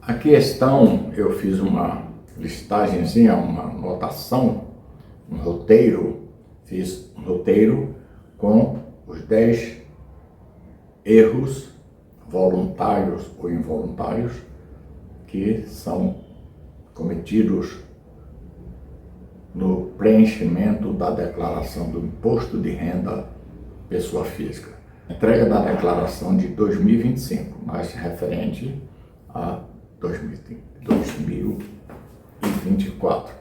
Aqui estão, eu fiz uma listagenzinha, uma anotação, um roteiro, fiz um roteiro com os 10 erros voluntários ou involuntários que são cometidos no preenchimento da declaração do imposto de renda pessoa física. Entrega da declaração de 2025, mas referente a 2024.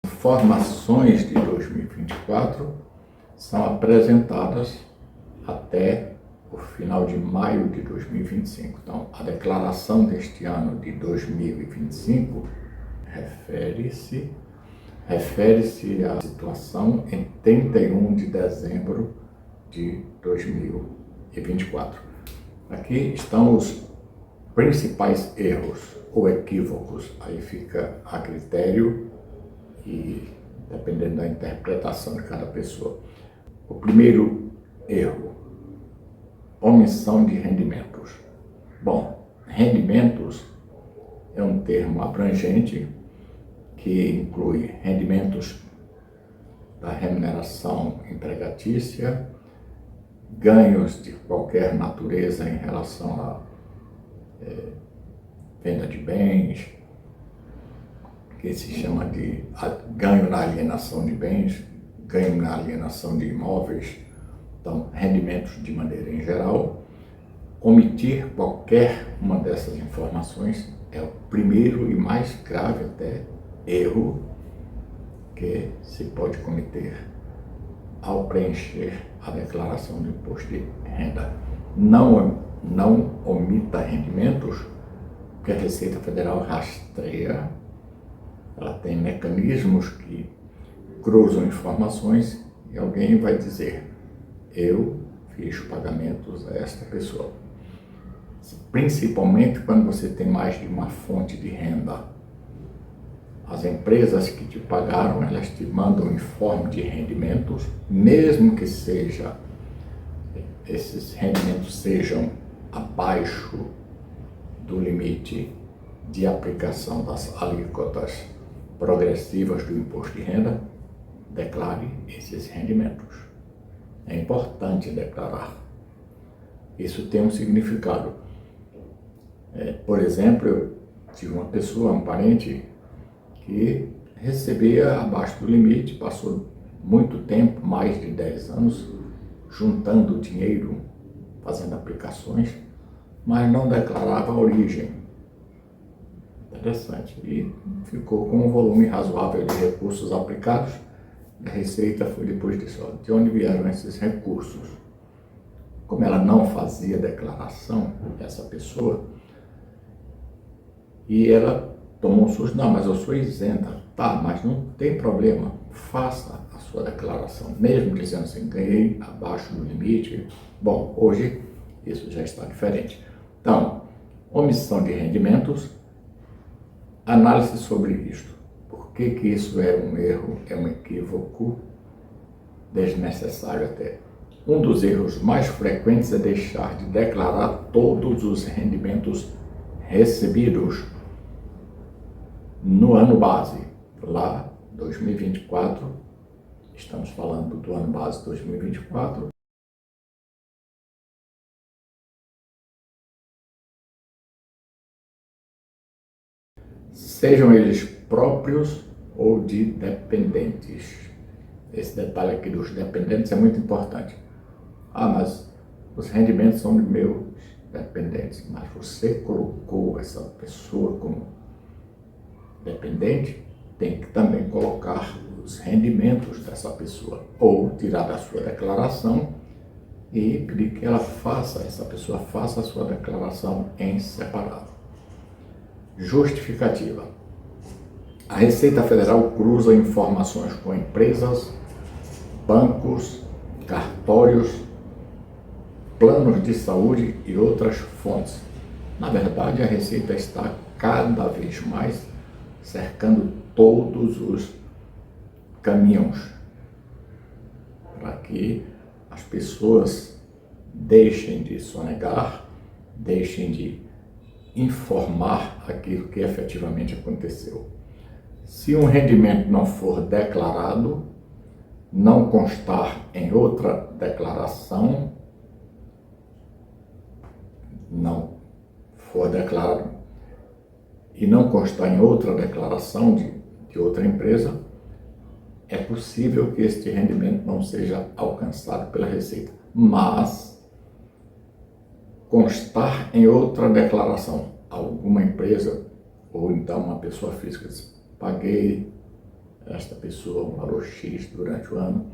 Informações de 2024 são apresentadas até o final de maio de 2025. Então, a declaração deste ano de 2025 refere-se à situação em 31 de dezembro de 2024. Aqui estão os principais erros ou equívocos, aí fica a critério e dependendo da interpretação de cada pessoa. O primeiro erro, omissão de rendimentos. Bom, rendimentos é um termo abrangente que inclui rendimentos da remuneração empregatícia, ganhos de qualquer natureza em relação à venda de bens, que se chama de ganho na alienação de bens, ganho na alienação de imóveis, então rendimentos de maneira em geral. Omitir qualquer uma dessas informações é o primeiro e mais grave até erro que se pode cometer ao preencher a declaração do imposto de renda. Não omita rendimentos, porque a Receita Federal rastreia, ela tem mecanismos que cruzam informações e alguém vai dizer: eu fiz pagamentos a esta pessoa. Principalmente quando você tem mais de uma fonte de renda. As empresas que te pagaram, elas te mandam informe de rendimentos, mesmo que esses rendimentos sejam abaixo do limite de aplicação das alíquotas progressivas do imposto de renda, declare esses rendimentos. É importante declarar. Isso tem um significado. Por exemplo, eu tive uma pessoa, um parente, que recebia abaixo do limite, passou muito tempo, mais de 10 anos, juntando dinheiro, fazendo aplicações, mas não declarava a origem. Interessante. E ficou com um volume razoável de recursos aplicados. A Receita foi depois disso: de onde vieram esses recursos? Como ela não fazia declaração, essa pessoa, e ela tomou um susto: não, mas eu sou isenta. Tá, mas não tem problema, faça a sua declaração, mesmo dizendo assim, ganhei abaixo do limite. Bom, hoje isso já está diferente. Então, omissão de rendimentos, análise sobre isto. Por que isso é um erro, é um equívoco desnecessário até? Um dos erros mais frequentes é deixar de declarar todos os rendimentos recebidos no ano base. Lá, 2024, estamos falando do ano base 2024. Sejam eles próprios ou de dependentes. Esse detalhe aqui dos dependentes é muito importante. Ah, mas os rendimentos são de meus dependentes, mas você colocou essa pessoa como dependente, tem que também colocar os rendimentos dessa pessoa, ou tirar da sua declaração e pedir que essa pessoa faça a sua declaração em separado. Justificativa. A Receita Federal cruza informações com empresas, bancos, cartórios, planos de saúde e outras fontes. Na verdade, a Receita está cada vez mais cercando todos os caminhos para que a as pessoas deixem de sonegar, deixem de informar aquilo que efetivamente aconteceu. Se um rendimento não for declarado, não constar em outra declaração, não for declarado e não constar em outra declaração de outra empresa, é possível que este rendimento não seja alcançado pela Receita, mas constar em outra declaração, alguma empresa ou então uma pessoa física diz, paguei esta pessoa um valor X durante o ano,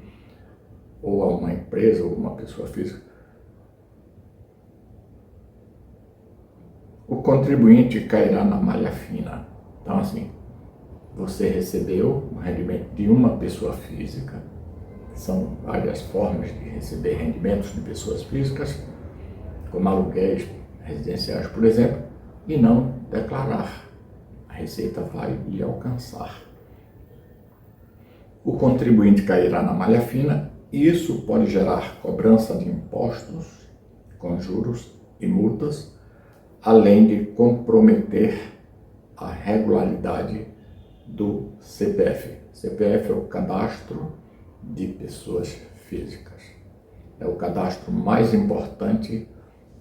ou a uma empresa ou uma pessoa física, o contribuinte cairá na malha fina. Então, assim, você recebeu um rendimento de uma pessoa física, são várias formas de receber rendimentos de pessoas físicas, como aluguéis residenciais, por exemplo, e não declarar. A Receita vai lhe alcançar. O contribuinte cairá na malha fina e isso pode gerar cobrança de impostos com juros e multas, além de comprometer a regularidade do CPF. CPF é o Cadastro de Pessoas Físicas. É o cadastro mais importante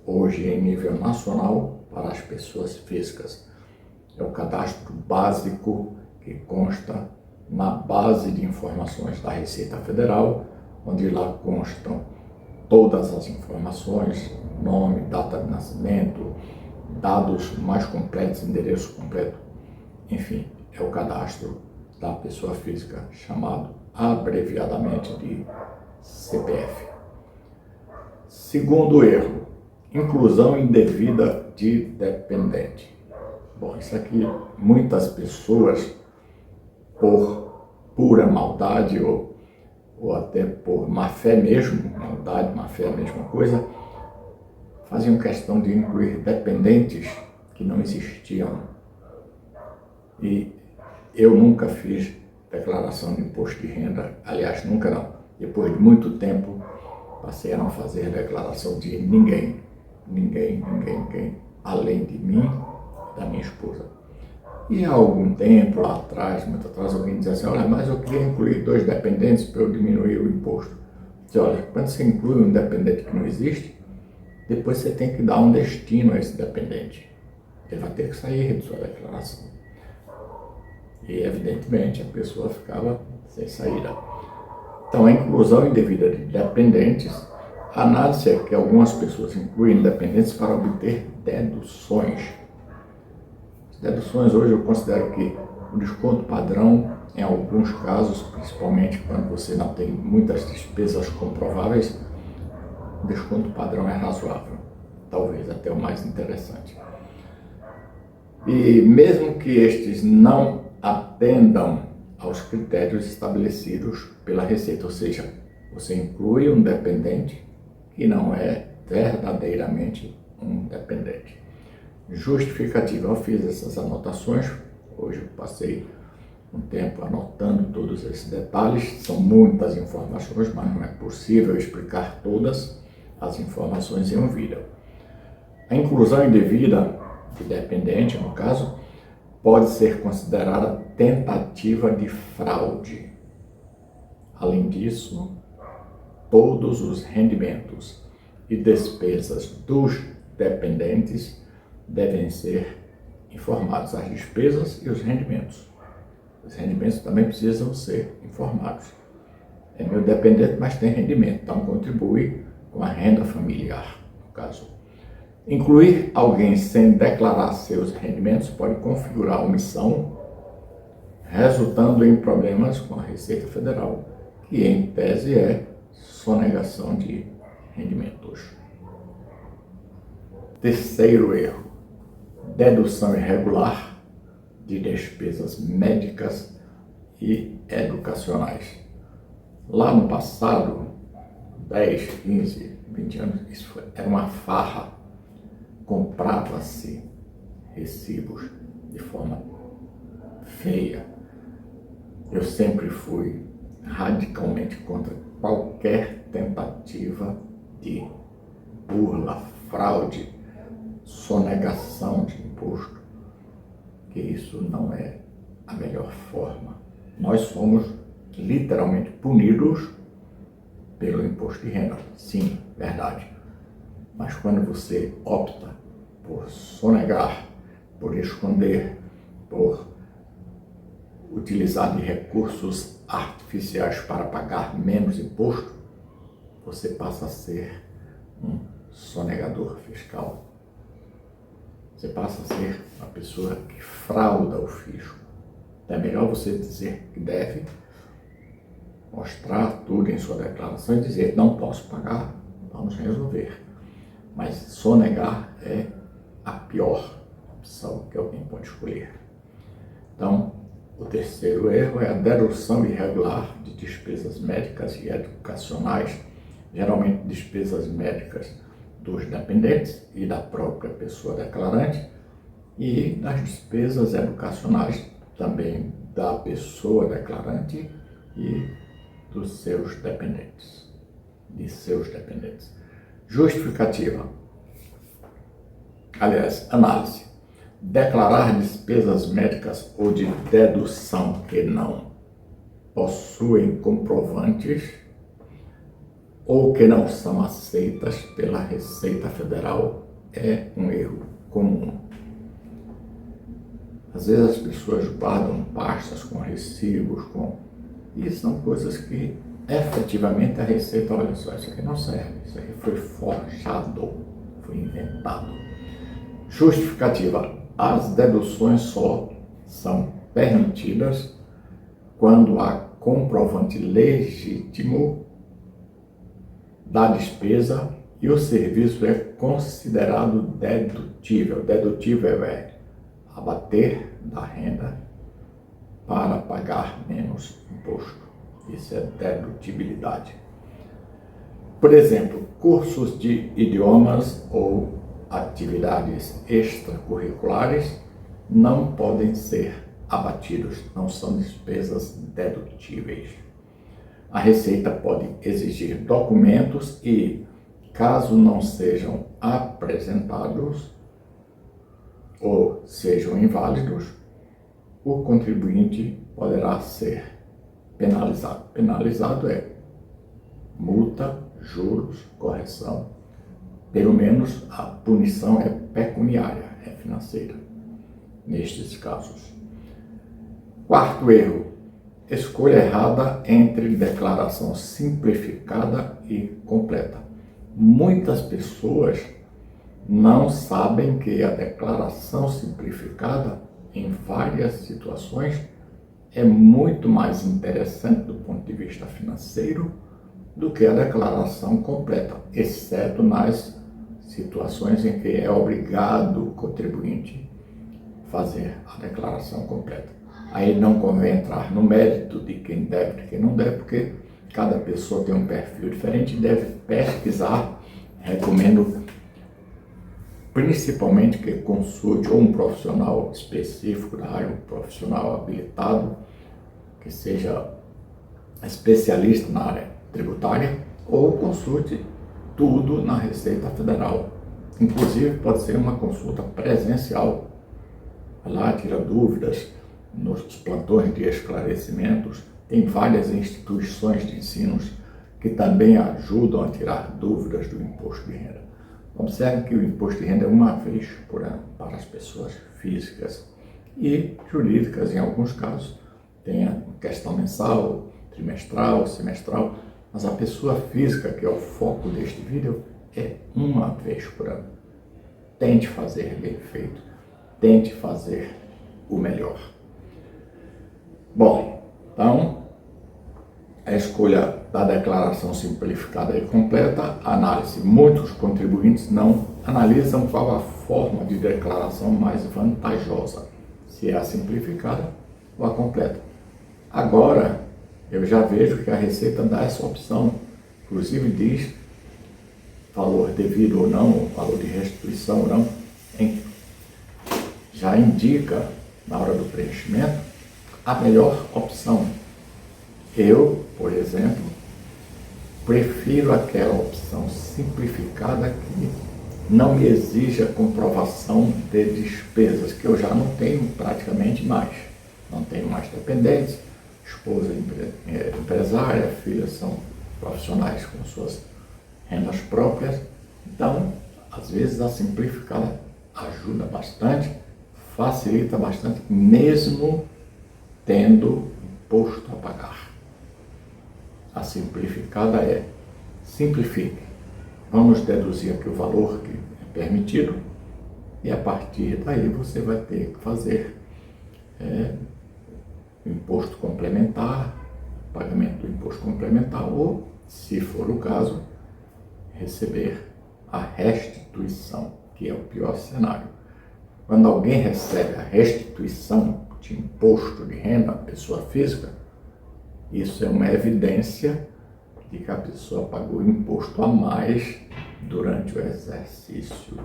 hoje em nível nacional para as pessoas físicas. É o cadastro básico que consta na base de informações da Receita Federal, onde lá constam todas as informações, nome, data de nascimento, dados mais completos, endereço completo, enfim, é o cadastro da pessoa física, chamado abreviadamente de CPF. Segundo erro, inclusão indevida de dependente. Bom, isso aqui muitas pessoas, por pura maldade ou até por má fé mesmo, maldade, má fé é a mesma coisa, faziam questão de incluir dependentes que não existiam. E eu nunca fiz declaração de imposto de renda, aliás, nunca não. Depois de muito tempo, passei a não fazer declaração de ninguém, além de mim e da minha esposa. E há algum tempo, lá atrás, muito atrás, alguém dizia assim, olha, mas eu queria incluir 2 dependentes para eu diminuir o imposto. Eu disse, olha, quando você inclui um dependente que não existe, depois você tem que dar um destino a esse dependente. Ele vai ter que sair de sua declaração. E, evidentemente, a pessoa ficava sem saída. Então, a inclusão indevida de dependentes, a análise é que algumas pessoas incluem dependentes para obter deduções. Deduções, hoje, eu considero que o desconto padrão, em alguns casos, principalmente quando você não tem muitas despesas comprováveis, o desconto padrão é razoável, talvez até o mais interessante. E mesmo que estes não atendam aos critérios estabelecidos pela Receita, ou seja, você inclui um dependente que não é verdadeiramente um dependente. Justificativa, eu fiz essas anotações, hoje eu passei um tempo anotando todos esses detalhes, são muitas informações, mas não é possível explicar todas as informações em um vídeo. A inclusão indevida de dependente, no caso, pode ser considerada tentativa de fraude. Além disso, todos os rendimentos e despesas dos dependentes devem ser informados, as despesas e os rendimentos. Os rendimentos também precisam ser informados. É meu dependente, mas tem rendimento, então contribui com a renda familiar, no caso. Incluir alguém sem declarar seus rendimentos pode configurar omissão, resultando em problemas com a Receita Federal, que em tese é sonegação de rendimentos. Terceiro erro, dedução irregular de despesas médicas e educacionais. Lá no passado, 10, 15, 20 anos, isso era uma farra. Comprava-se recibos de forma feia. Eu sempre fui radicalmente contra qualquer tentativa de burla, fraude, sonegação de imposto, que isso não é a melhor forma. Nós somos literalmente punidos pelo imposto de renda. Sim, verdade. Mas quando você opta por sonegar, por esconder, por utilizar de recursos artificiais para pagar menos imposto, você passa a ser um sonegador fiscal. Você passa a ser uma pessoa que frauda o fisco. Então é melhor você dizer que deve, mostrar tudo em sua declaração e dizer: não posso pagar, vamos resolver. Mas sonegar é a pior opção que alguém pode escolher. Então, o terceiro erro é a dedução irregular de despesas médicas e educacionais, geralmente despesas médicas dos dependentes e da própria pessoa declarante, e das despesas educacionais também da pessoa declarante e dos seus dependentes, Justificativa. Aliás, análise. Declarar despesas médicas ou de dedução que não possuem comprovantes ou que não são aceitas pela Receita Federal é um erro comum. Às vezes as pessoas guardam pastas com recibos, e são coisas que efetivamente a Receita, olha só, isso aqui não serve, isso aqui foi forjado, foi inventado. Justificativa. As deduções só são permitidas quando há comprovante legítimo da despesa e o serviço é considerado dedutível. Dedutível é abater da renda para pagar menos imposto. Isso é dedutibilidade. Por exemplo, cursos de idiomas ou atividades extracurriculares não podem ser abatidos, não são despesas dedutíveis. A Receita pode exigir documentos e, caso não sejam apresentados ou sejam inválidos, o contribuinte poderá ser penalizado. Penalizado é multa, juros, correção. Pelo menos a punição é pecuniária, é financeira, nestes casos. Quarto erro. Escolha errada entre declaração simplificada e completa. Muitas pessoas não sabem que a declaração simplificada, em várias situações, é muito mais interessante do ponto de vista financeiro do que a declaração completa, exceto nas situações em que é obrigado o contribuinte fazer a declaração completa. Aí não convém entrar no mérito de quem deve e quem não deve, porque cada pessoa tem um perfil diferente e deve pesquisar. Recomendo principalmente que consulte ou um profissional específico da área, um profissional habilitado, que seja especialista na área tributária, ou consulte tudo na Receita Federal. Inclusive pode ser uma consulta presencial. Vai lá, tira dúvidas nos plantões de esclarecimentos. Tem várias instituições de ensinos que também ajudam a tirar dúvidas do imposto de renda. Observe que o imposto de renda é uma vez por ano para as pessoas físicas e jurídicas, em alguns casos, tem a questão mensal, trimestral, semestral, mas a pessoa física, que é o foco deste vídeo, é uma vez por ano. Tente fazer bem feito, tente fazer o melhor. Bom, então, a escolha da declaração simplificada e completa, análise. Muitos contribuintes não analisam qual a forma de declaração mais vantajosa, se é a simplificada ou a completa. Agora, eu já vejo que a Receita dá essa opção, inclusive diz valor devido ou não, valor de restituição ou não, já indica na hora do preenchimento a melhor opção. Eu, por exemplo, prefiro aquela opção simplificada que não me exija comprovação de despesas, que eu já não tenho praticamente mais. Não tenho mais dependentes, esposa empresária, filhas são profissionais com suas rendas próprias. Então, às vezes a simplificada ajuda bastante, facilita bastante, mesmo tendo imposto a pagar. A simplificada é: simplifique. Vamos deduzir aqui o valor que é permitido e a partir daí você vai ter que fazer imposto complementar, pagamento do imposto complementar ou, se for o caso, receber a restituição, que é o pior cenário. Quando alguém recebe a restituição de imposto de renda, pessoa física, isso é uma evidência de que a pessoa pagou imposto a mais durante o exercício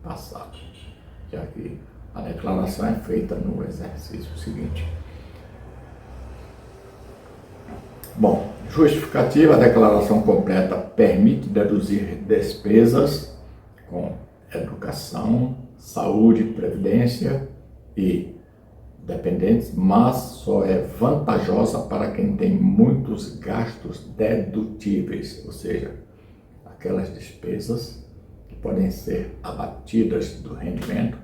passado, já que a declaração é feita no exercício seguinte. Bom, justificativa: a declaração completa permite deduzir despesas com educação, saúde, previdência e dependentes, mas só é vantajosa para quem tem muitos gastos dedutíveis, ou seja, aquelas despesas que podem ser abatidas do rendimento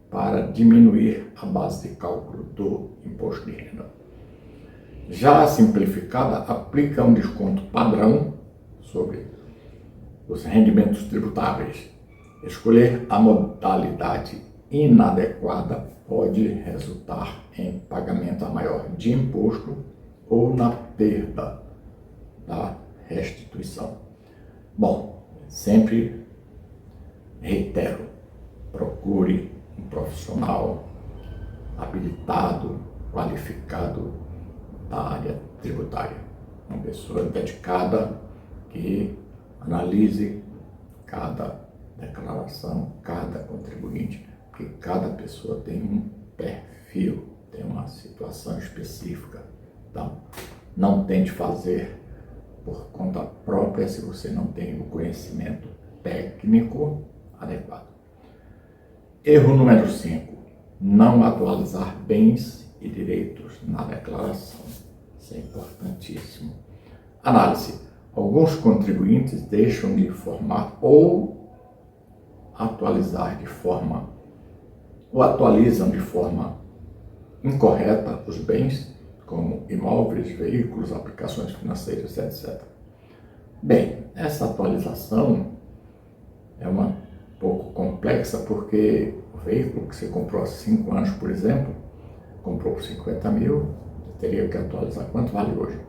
para diminuir a base de cálculo do imposto de renda. Já a simplificada aplica um desconto padrão sobre os rendimentos tributáveis. Escolher a modalidade inadequada pode resultar em pagamento a maior de imposto ou na perda da restituição. Bom, sempre reitero, procure um profissional habilitado, qualificado da área tributária, uma pessoa dedicada que analise cada declaração, cada contribuinte, porque cada pessoa tem um perfil, tem uma situação específica. Então, não tente fazer por conta própria se você não tem o conhecimento técnico adequado. Erro número 5: não atualizar bens e direitos na declaração. Isso é importantíssimo. Análise: alguns contribuintes deixam de informar ou atualizam de forma incorreta os bens, como imóveis, veículos, aplicações financeiras, etc. Bem, essa atualização é um pouco complexa, porque o veículo que você comprou há 5 anos, por exemplo, comprou por 50 mil, teria que atualizar quanto vale hoje.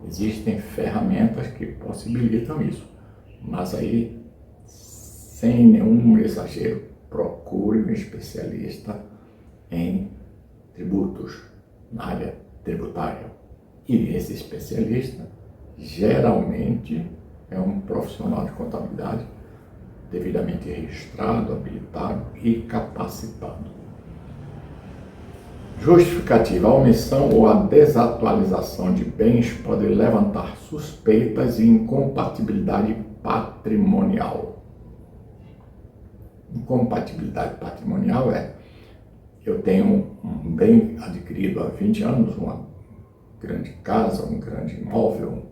Existem ferramentas que possibilitam isso, mas aí, sem nenhum exagero, procure um especialista em tributos, na área tributária. E esse especialista geralmente é um profissional de contabilidade devidamente registrado, habilitado e capacitado. Justificativa: a omissão ou a desatualização de bens pode levantar suspeitas e incompatibilidade patrimonial. Incompatibilidade patrimonial é: eu tenho um bem adquirido há 20 anos, uma grande casa, um grande imóvel,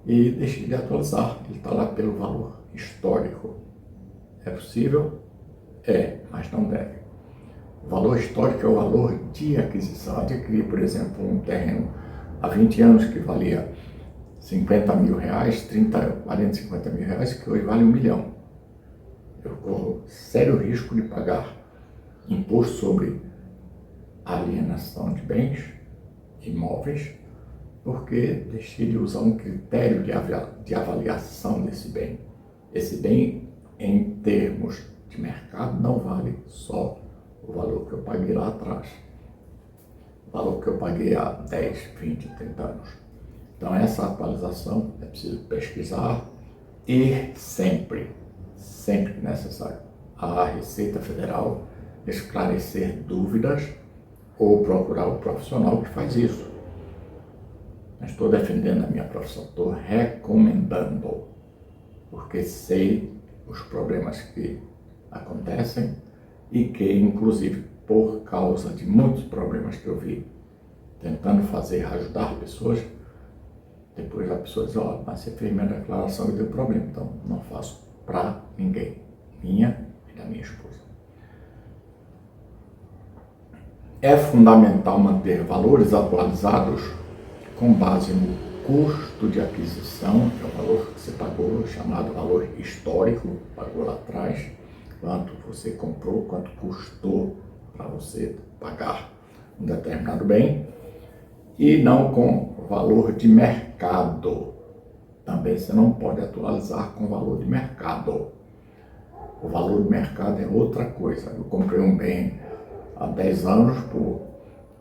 e deixei de atualizar, ele está lá pelo valor histórico. É possível? É, mas não deve. O valor histórico é o valor de aquisição. Adquirir, por exemplo, um terreno há 20 anos que valia 50 mil reais, 40, 50 mil reais, que hoje vale 1 milhão. Eu corro sério risco de pagar imposto sobre alienação de bens imóveis, porque deixei de usar um critério de avaliação desse bem. Esse bem, em termos de mercado, não vale só o valor que eu paguei lá atrás, o valor que eu paguei há 10, 20, 30 anos. Então, essa atualização é preciso pesquisar e sempre necessário, a Receita Federal esclarecer dúvidas ou procurar o profissional que faz isso. Não estou defendendo a minha profissão, estou recomendando, porque sei os problemas que acontecem e que, inclusive, por causa de muitos problemas que eu vi, tentando ajudar pessoas, depois a pessoa diz, ó, mas você fez minha declaração e deu problema, então não faço para ninguém, minha e da minha esposa. É fundamental manter valores atualizados com base no custo de aquisição, que é o valor que você pagou, chamado valor histórico, pagou lá atrás, quanto você comprou, quanto custou para você pagar um determinado bem, e não com valor de mercado. Também você não pode atualizar com valor de mercado. O valor de mercado é outra coisa. Eu comprei um bem há 10 anos por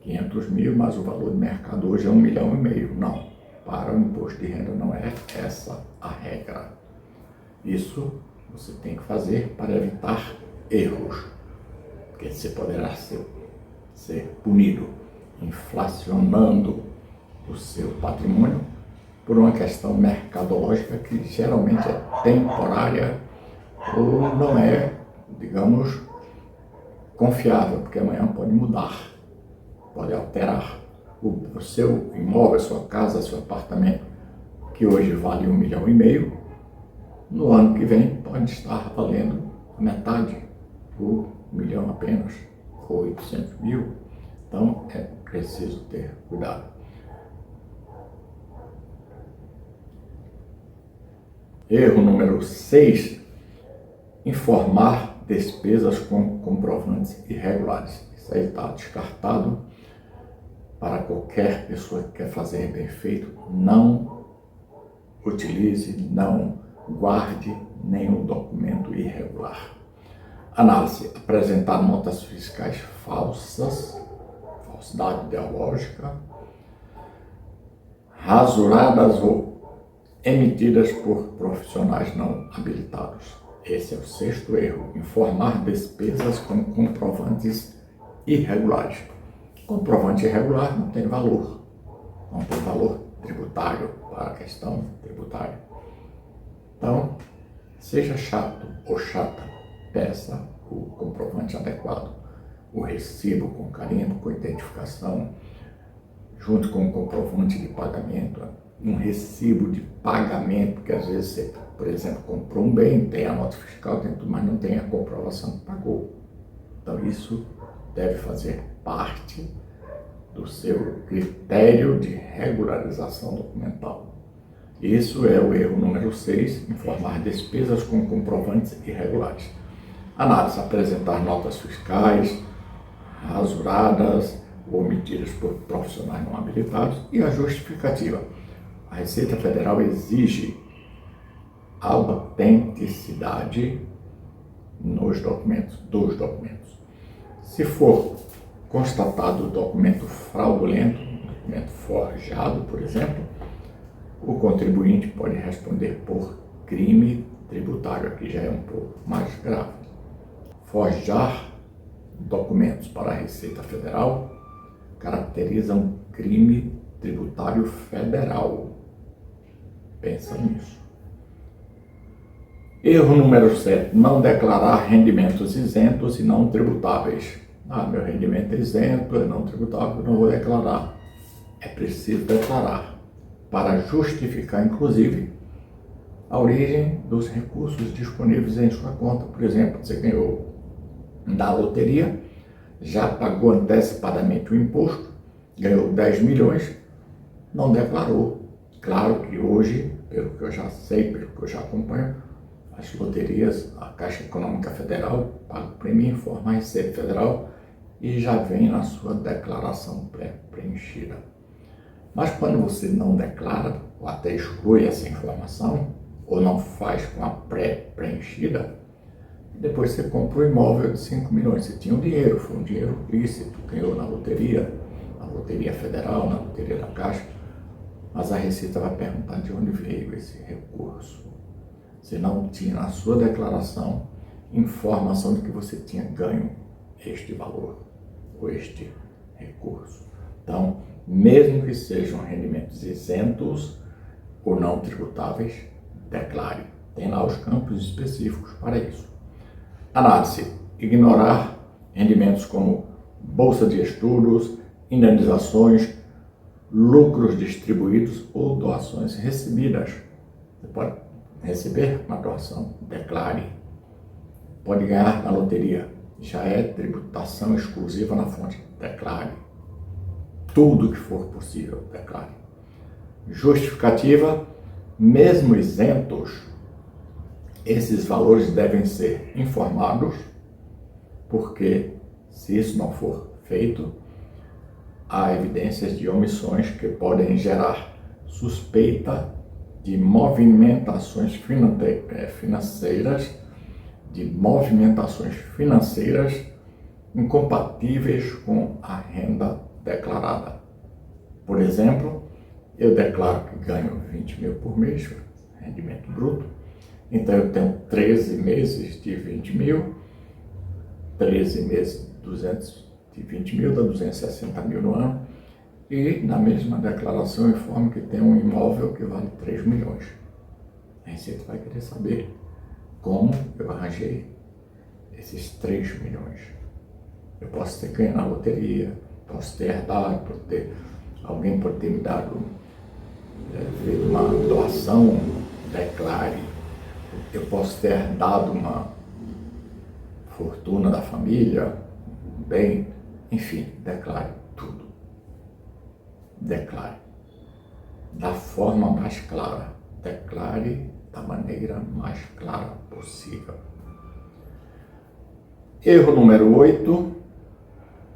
500 mil, mas o valor de mercado hoje é 1,5 milhão. Não, para o imposto de renda não é essa a regra. Isso você tem que fazer para evitar erros, porque você poderá ser punido inflacionando o seu patrimônio por uma questão mercadológica que geralmente é temporária ou não é, digamos, confiável, porque amanhã pode mudar, pode alterar. O seu imóvel, a sua casa, seu apartamento, que hoje vale 1,5 milhão, no ano que vem pode estar valendo metade, ou 1 milhão apenas, ou 800 mil. Então é preciso ter cuidado. Erro número 6, informar despesas com comprovantes irregulares. Isso aí está descartado para qualquer pessoa que quer fazer bem feito. Não utilize, não guarde nenhum documento irregular. Análise: apresentar notas fiscais falsas, falsidade ideológica, rasuradas ou emitidas por profissionais não habilitados. Esse é o 6º erro: informar despesas com comprovantes irregulares. Comprovante irregular não tem valor tributário para a questão tributária. Então, seja chato ou chata, peça o comprovante adequado, o recibo com carimbo, com identificação, junto com o comprovante de pagamento, um recibo de pagamento, porque às vezes você, por exemplo, comprou um bem, tem a nota fiscal dentro, mas não tem a comprovação que pagou. Então isso deve fazer parte do seu critério de regularização documental. Isso é o erro número 6, informar despesas com comprovantes irregulares. Análise: apresentar notas fiscais rasuradas ou omitidas por profissionais não habilitados. E a justificativa: a Receita Federal exige autenticidade dos documentos. Se for constatado o documento fraudulento, documento forjado, por exemplo, o contribuinte pode responder por crime tributário, aqui já é um pouco mais grave. Forjar documentos para a Receita Federal caracteriza um crime tributário federal. Pensa nisso. Erro número 7, não declarar rendimentos isentos e não tributáveis. Meu rendimento é isento, é não tributável, não vou declarar. É preciso declarar para justificar, inclusive, a origem dos recursos disponíveis em sua conta. Por exemplo, você ganhou da loteria, já pagou antecipadamente o imposto, ganhou 10 milhões, não declarou. Claro que hoje, pelo que eu já sei, pelo que eu já acompanho, as loterias, a Caixa Econômica Federal paga o prêmio, informa a Receita Federal e já vem na sua declaração pré-preenchida. Mas quando você não declara, ou até exclui essa informação, ou não faz com a pré-preenchida, depois você compra um imóvel de 5 milhões, você tinha um dinheiro, foi um dinheiro lícito, ganhou na loteria federal, na loteria da Caixa, mas a Receita vai perguntar de onde veio esse recurso. Você não tinha na sua declaração informação de que você tinha ganho este valor ou este recurso. Então, mesmo que sejam rendimentos isentos ou não tributáveis, declare. Tem lá os campos específicos para isso. Análise: ignorar rendimentos como bolsa de estudos, indenizações, lucros distribuídos ou doações recebidas. Você pode receber uma doação, declare. Pode ganhar na loteria, já é tributação exclusiva na fonte, declare. Tudo que for possível, declare. Justificativa: mesmo isentos, esses valores devem ser informados, porque se isso não for feito, há evidências de omissões que podem gerar suspeita de movimentações financeiras incompatíveis com a renda declarada. Por exemplo, eu declaro que ganho 20 mil por mês, rendimento bruto, então eu tenho 13 meses de 20 mil, 13 meses de 220 mil, dá 260 mil no ano, e na mesma declaração eu informo que tem um imóvel que vale 3 milhões. A Receita vai querer saber como eu arranjei esses 3 milhões. Eu posso ter ganho na loteria, posso ter herdado, alguém pode ter me dado feito uma doação, declare. Eu posso ter dado uma fortuna da família, bem, enfim, declare tudo. Declare da forma mais clara, declare da maneira mais clara possível. Erro número 8,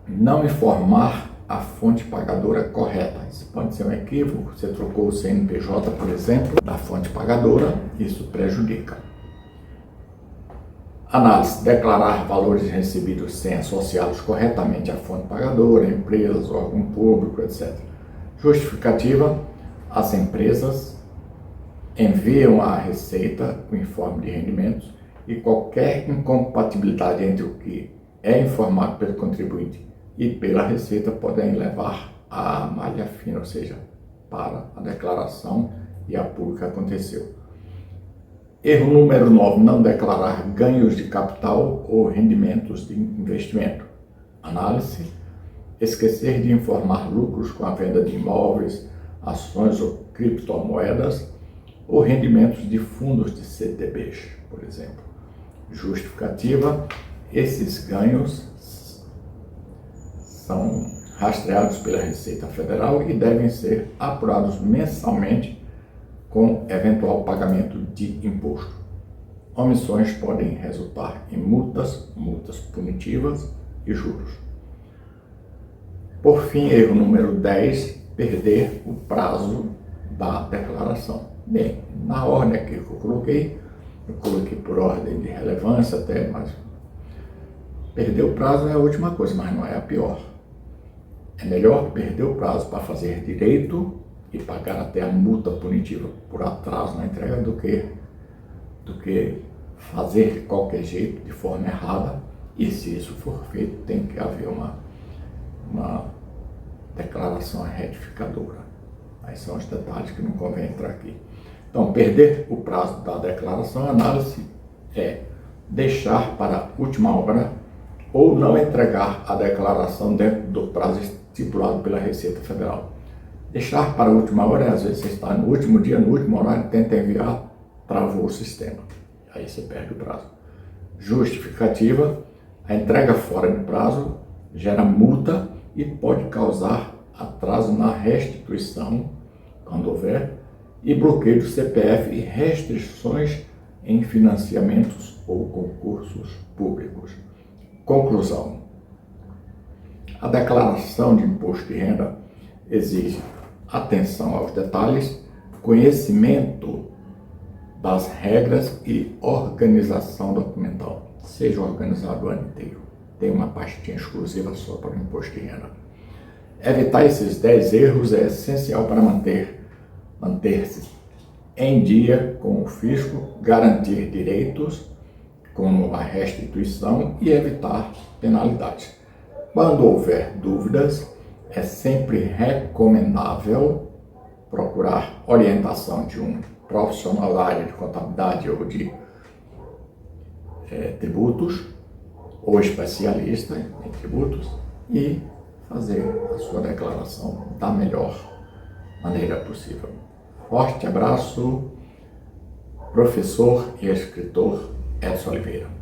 não informar a fonte pagadora correta. Isso pode ser um equívoco, você trocou o CNPJ, por exemplo, da fonte pagadora, isso prejudica. Análise: declarar valores recebidos sem associá-los corretamente à fonte pagadora, empresas, órgão público, etc. Justificativa: as empresas enviam à Receita o informe de rendimentos e qualquer incompatibilidade entre o que é informado pelo contribuinte e pela Receita podem levar à malha fina, ou seja, para a declaração e a pública aconteceu. Erro número 9, não declarar ganhos de capital ou rendimentos de investimento. Análise: esquecer de informar lucros com a venda de imóveis, ações ou criptomoedas ou rendimentos de fundos de CDBs, por exemplo. Justificativa: esses ganhos são rastreados pela Receita Federal e devem ser apurados mensalmente com eventual pagamento de imposto. Omissões podem resultar em multas punitivas e juros. Por fim, erro número 10, perder o prazo da declaração. Bem, na ordem aqui que eu coloquei por ordem de relevância até, mas perder o prazo é a última coisa, mas não é a pior. É melhor perder o prazo para fazer direito e pagar até a multa punitiva por atraso na entrega do que fazer de qualquer jeito, de forma errada, e se isso for feito, tem que haver uma declaração retificadora. Aí são os detalhes que não convém entrar aqui. Então, perder o prazo da declaração, a análise é deixar para a última hora ou não entregar a declaração dentro do prazo estipulado pela Receita Federal. Deixar para a última hora, às vezes você está no último dia, no último horário, tenta enviar, travou o sistema. Aí você perde o prazo. Justificativa: a entrega fora de prazo gera multa e pode causar atraso na restituição, quando houver, e bloqueio do CPF e restrições em financiamentos ou concursos públicos. Conclusão: a declaração de imposto de renda exige atenção aos detalhes, conhecimento das regras e organização documental. Seja organizado o ano inteiro. Tem uma pastinha exclusiva só para o imposto de renda. Evitar esses 10 erros é essencial para manter-se em dia com o fisco, garantir direitos, como a restituição, e evitar penalidades. Quando houver dúvidas, é sempre recomendável procurar orientação de um profissional da área de contabilidade ou de tributos, ou especialista em tributos, e fazer a sua declaração da melhor maneira possível. Forte abraço, professor e escritor Edson Oliveira.